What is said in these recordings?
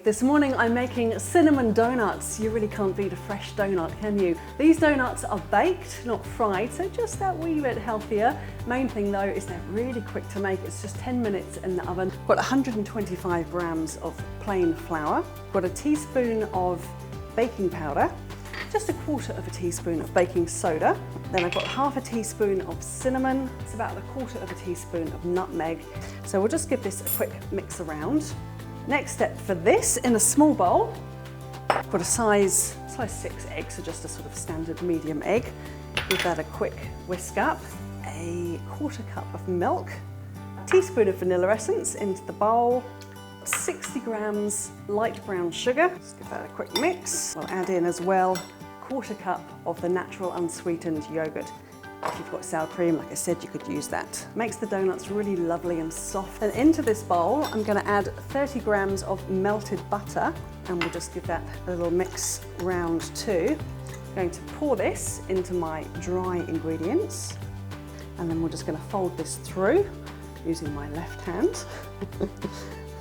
This morning I'm making cinnamon donuts. You really can't beat a fresh donut, can you? These donuts are baked, not fried, so just that wee bit healthier. Main thing though is they're really quick to make. It's just 10 minutes in the oven. Got 125 grams of plain flour. Got a teaspoon of baking powder, just a quarter of a teaspoon of baking soda. Then I've got half a teaspoon of cinnamon. It's about a quarter of a teaspoon of nutmeg. So we'll just give this a quick mix around. Next step for this, in a small bowl, I've got a size 6 egg, so just a sort of standard medium egg. Give that a quick whisk up. A quarter cup of milk, a teaspoon of vanilla essence into the bowl, 60 grams light brown sugar. Just give that a quick mix. I'll add in as well a quarter cup of the natural unsweetened yogurt. If you've got sour cream, like I said, you could use that. Makes the donuts really lovely and soft. And into this bowl, I'm going to add 30 grams of melted butter, and we'll just give that a little mix round too. I'm going to pour this into my dry ingredients, and then we're just going to fold this through using my left hand.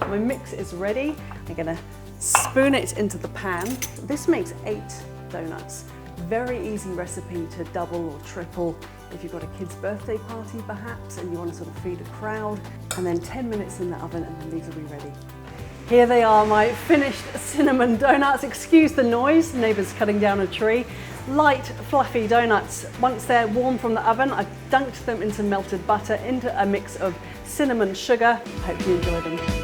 My mix is ready. I'm going to spoon it into the pan. This makes 8 donuts. Very easy recipe to double or triple if you've got a kid's birthday party perhaps and you want to sort of feed a crowd. And then 10 minutes in the oven and then these will be ready. Here they are, my finished cinnamon donuts. Excuse the noise, the neighbour's cutting down a tree. Light, fluffy donuts. Once they're warm from the oven, I've dunked them into melted butter, into a mix of cinnamon sugar. Hope you enjoy them.